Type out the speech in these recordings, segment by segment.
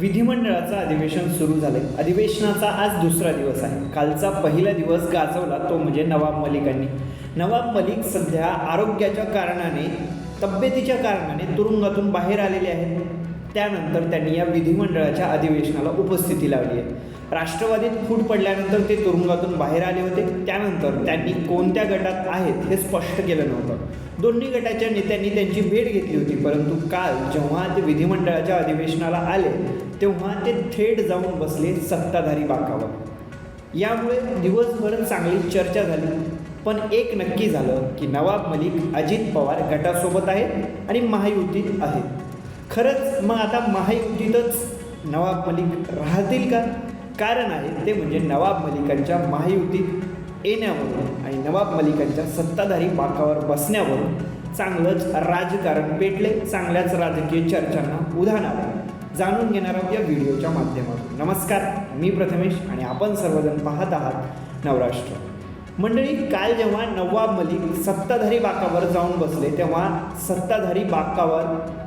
विधिमंडळाचं अधिवेशन सुरू झालंय. अधिवेशनाचा आज दुसरा दिवस आहे. कालचा पहिला दिवस गाजवला तो म्हणजे नवाब मलिकांनी. नवाब मलिक सध्या आरोग्याच्या कारणाने, तब्येतीच्या कारणाने तुरुंगातून बाहेर आलेले आहेत. त्यानंतर त्यांनी या विधिमंडळाच्या अधिवेशनाला उपस्थिती लावली आहे. राष्ट्रवादीत फूट पडल्यानंतर ते तुरुंगातून बाहेर आले होते. त्यानंतर त्यांनी कोणत्या गटात आहेत हे स्पष्ट केलं नव्हतं. दोन्ही गटाच्या नेत्यांनी त्यांची भेट घेतली होती, परंतु काल जेव्हा ते विधिमंडळाच्या अधिवेशनाला आले तेव्हा ते थेट जाऊन बसले सत्ताधारी बाकावर. यामुळे दिवसभर चांगली चर्चा झाली. पण एक नक्की झालं की नवाब मलिक अजित पवार गटासोबत आहेत आणि महायुतीत आहेत. खरंच मग आता महायुतीतच नवाब मलिक राहतील का? कारण आहे ते म्हणजे नवाब मलिकांच्या महायुतीत येण्यावरून आणि नवाब मलिकांच्या सत्ताधारी बाकावर बसण्यावरून चांगलंच राजकारण पेटले, चांगल्याच राजकीय चर्चांना उधाण आले. जाणून घेणार आहोत या व्हिडिओच्या माध्यमातून. नमस्कार, मी प्रथमेश आणि आपण सर्वजण पाहत आहात नवराष्ट्र. मंडळी, काल जेव्हा नवाब मलिक सत्ताधारी बाकावर जाऊन बसले तेव्हा सत्ताधारी बाकावर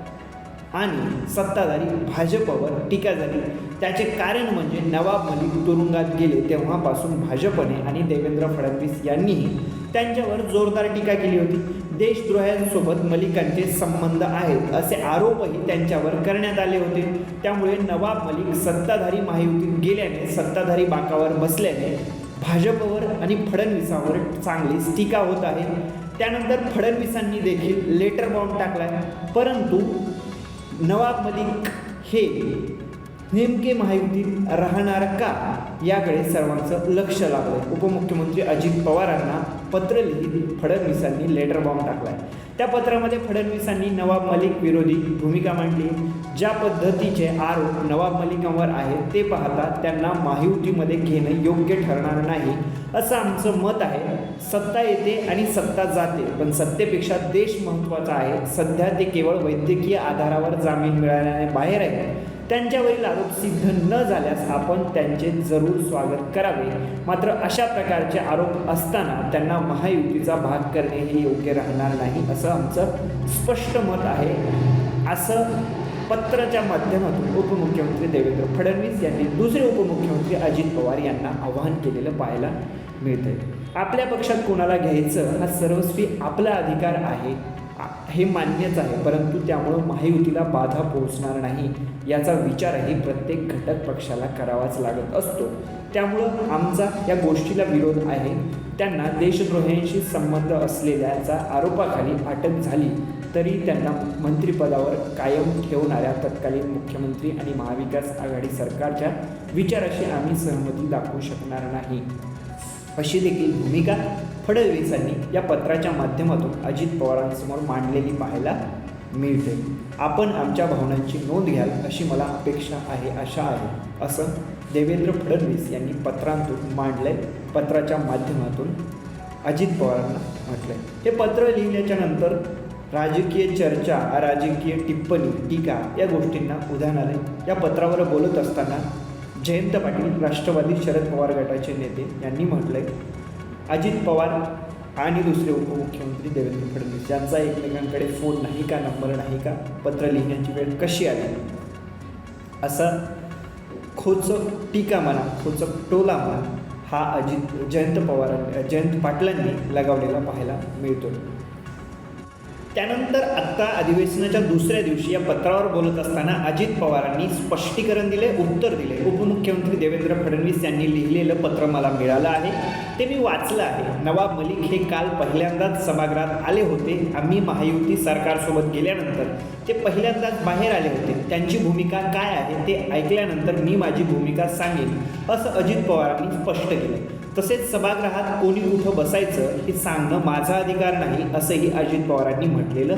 आणि सत्ताधारी भाजपवर टीका झाली. त्याचे कारण म्हणजे नवाब मलिक तुरुंगात गेले तेव्हापासून भाजपने आणि देवेंद्र फडणवीस यांनीही त्यांच्यावर जोरदार टीका केली होती. देशद्रोह्यांसोबत मलिकांचे संबंध आहेत असे आरोपही त्यांच्यावर करण्यात आले होते. त्यामुळे नवाब मलिक सत्ताधारी महायुतीत गेल्याने, सत्ताधारी बाकावर बसल्याने भाजपवर आणि फडणवीसावर चांगलीच टीका होत आहे. त्यानंतर फडणवीसांनी देखील लेटर बॉम्ब टाकलाय. परंतु नवाब मलिक हे नेमके महायुतीत राहणार का याकडे सर्वांचं लक्ष लागलं. उपमुख्यमंत्री अजित पवारांना पत्र लिहित फडणवीसांनी लेटर बॉम्ब टाकलाय. त्या पत्रामध्ये फडणवीसांनी नवाब मलिक विरोधी भूमिका मांडली. ज्या पद्धतीचे आरोप नवाब मलिकांवर आहेत ते पाहता त्यांना महायुतीमध्ये घेणं योग्य ठरणार नाही असं आमचं मत आहे. सत्ता येते आणि सत्ता जाते, पण सत्तेपेक्षा देश महत्त्वाचा आहे. सध्या ते केवळ वैद्यकीय आधारावर जामीन मिळाल्याने बाहेर आहेत. त्यांच्यावरील आरोप सिद्ध न झाल्यास आपण त्यांचे जरूर स्वागत करावे. मात्र अशा प्रकारचे आरोप असताना त्यांना महायुतीचा भाग करणे हे योग्य राहणार नाही असं आमचं स्पष्ट मत आहे. असं पत्राच्या माध्यमातून उपमुख्यमंत्री देवेंद्र फडणवीस यांनी दुसरे उपमुख्यमंत्री अजित पवार यांना आवाहन केलेलं पाहायला मिळतंय. आपल्या पक्षात कोणाला घ्यायचं हा सर्वस्वी आपला अधिकार आहे हे मान्यच आहे, परंतु त्यामुळं महायुतीला बाधा पोहोचणार नाही याचा विचारही प्रत्येक घटक पक्षाला करावाच लागत असतो. त्यामुळं आमचा या गोष्टीला विरोध आहे. त्यांना देशद्रोह्यांशी संबंध असलेल्याचा आरोपाखाली अटक झाली तरी त्यांना मंत्रिपदावर कायम ठेवणाऱ्या तत्कालीन मुख्यमंत्री आणि महाविकास आघाडी सरकारच्या विचाराशी आम्ही सहमती दाखवू शकणार नाही अशी देखील भूमिका फडणवीसांनी या पत्राच्या माध्यमातून अजित पवारांसमोर मांडलेली पाहायला मिळते. आपण आमच्या भावनांची नोंद घ्याल अशी मला अपेक्षा आहे, आशा आहे असं देवेंद्र फडणवीस यांनी पत्रांतून मांडलंय. पत्राच्या माध्यमातून अजित पवारांना म्हटलंय. हे पत्र लिहिल्याच्या नंतर राजकीय चर्चा, राजकीय टिप्पणी, टीका या गोष्टींना उधाण आले. या पत्रावर बोलत असताना जयंत पाटील, राष्ट्रवादी शरद पवार गटाचे नेते यांनी म्हटलंय अजित पवार आणि दुसरे उपमुख्यमंत्री देवेंद्र फडणवीस यांचा एकमेकांकडे फोन नाही का, नंबर नाही का, पत्र लिहिण्याची वेळ कशी आली असं खोचक टीका म्हणा, खोचक टोला म्हणा हा जयंत पाटलांनी लगावलेला पाहायला मिळतो. त्यानंतर आत्ता अधिवेशनाच्या दुसऱ्या दिवशी या पत्रावर बोलत असताना अजित पवारांनी स्पष्टीकरण दिले, उत्तर दिले. उपमुख्यमंत्री देवेंद्र फडणवीस यांनी लिहिलेलं पत्र मला मिळालं आहे, ते मी वाचलं आहे. नवाब मलिक हे काल पहिल्यांदाच सभागृहात आले होते. आम्ही महायुती सरकारसोबत गेल्यानंतर ते पहिल्यांदाच बाहेर आले होते. त्यांची भूमिका काय आहे ते ऐकल्यानंतर मी माझी भूमिका सांगेन असं अजित पवारांनी स्पष्ट केलं. तसेच सभागृहात कोणी कुठं बसायचं हे सांगणं माझा अधिकार नाही असंही अजित पवारांनी म्हटलेलं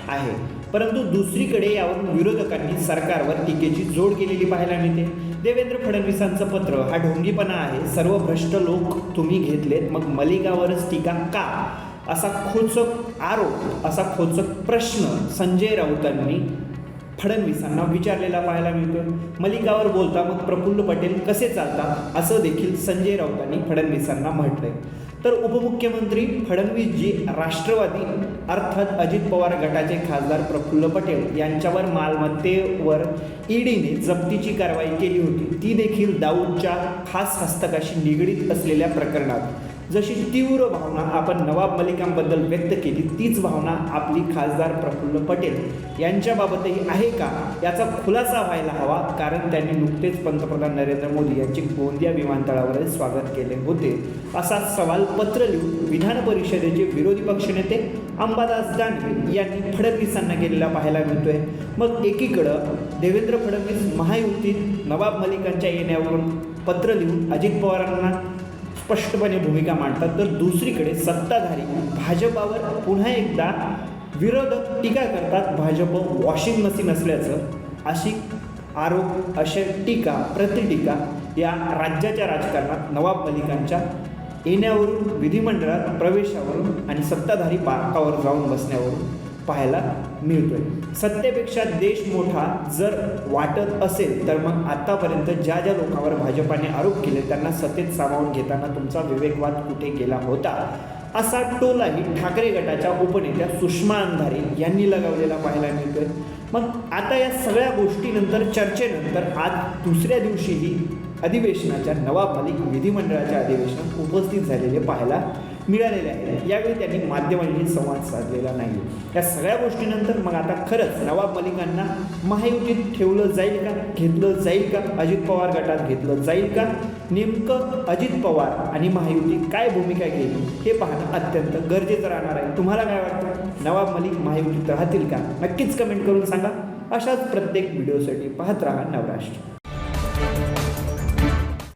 आहे. परंतु दुसरीकडे यावरून विरोधकांनी सरकारवर टीकेची जोड केलेली पाहायला मिळते. देवेंद्र फडणवीसांचं पत्र हा ढोंगीपणा आहे. सर्व भ्रष्ट लोक तुम्ही घेतलेत, मग मलिकावरच टीका का असा खोचक आरोप, असा खोचक प्रश्न संजय राऊतांनी फडणवीसांना विचारलेला पाहायला मिळतो. मलिकावर बोलता मग प्रफुल्ल पटेल कसे चालतात असं देखील संजय राऊतांनी फडणवीसांना म्हटलंय. तर उपमुख्यमंत्री फडणवीसजी राष्ट्रवादी अर्थात अजित पवार गटाचे खासदार प्रफुल्ल पटेल यांच्यावर मालमत्तेवर ईडीने जप्तीची कारवाई केली होती, ती देखील दाऊदच्या खास हस्तकाशी निगडीत असलेल्या प्रकरणात। जशी तीव्र भावना आपण नवाब मलिकांबद्दल व्यक्त केली, तीच भावना आपली खासदार प्रफुल्ल पटेल यांच्याबाबतही आहे का, याचा खुलासा व्हायला हवा। कारण त्यांनी नुकतेच पंतप्रधान नरेंद्र मोदी यांचे गोंदिया विमानतळावर स्वागत केले होते, असा सवाल पत्र लिहून विधान परिषदेचे विरोधी पक्षनेते अंबादास दानवे यांनी फडणवीसांना केलेला पाहायला मिळतोय। मग एकीकडं देवेंद्र फडणवीस महायुतीत नवाब मलिकांच्या येण्यावरून पत्र लिहून अजित पवारांना स्पष्टपणे भूमिका मांडतात, तर दुसरीकडे सत्ताधारी भाजपावर पुन्हा एकदा विरोधक टीका करतात। भाजप वॉशिंग मशीन असल्याचं अशी आरोप, अशा टीका प्रतिटीका या राज्याच्या राजकारणात नवाब मलिकांच्या येण्यावरून, विधिमंडळात प्रवेशावरून आणि सत्ताधारी बाकावर जाऊन बसण्यावरून पाहायला मिळतोय। सत्तेपेक्षा देश मोठा जर वाटत असेल तर मग आतापर्यंत ज्या ज्या लोकांवर भाजपाने आरोप केले त्यांना सत्तेत सामावून घेताना तुमचा विवेकवाद कुठे गेला होता, असा टोलाही ठाकरे गटाच्या उपनेत्या सुषमा अंधारे यांनी लगावलेला पाहायला मिळतोय। मग आता या सगळ्या गोष्टीनंतर, चर्चेनंतर आज दुसऱ्या दिवशीही अधिवेशनाच्या नवाब मलिक विधिमंडळाच्या अधिवेशनात उपस्थित झालेले पाहायला मिळालेले आहे। यावेळी त्यांनी माध्यमांशी संवाद साधलेला नाही। या सगळ्या गोष्टीनंतर मग आता खरंच नवाब मलिकांना महायुतीत ठेवलं जाईल का, घेतलं जाईल का, अजित पवार गटात घेतलं जाईल का, नेमकं अजित पवार आणि महायुती काय भूमिका घेईल हे पाहणं अत्यंत गरजेचं राहणार आहे। तुम्हाला काय वाटतं, नवाब मलिक महायुतीत राहतील का? नक्कीच कमेंट करून सांगा। अशाच प्रत्येक व्हिडिओसाठी पाहत राहा नवराष्ट्र।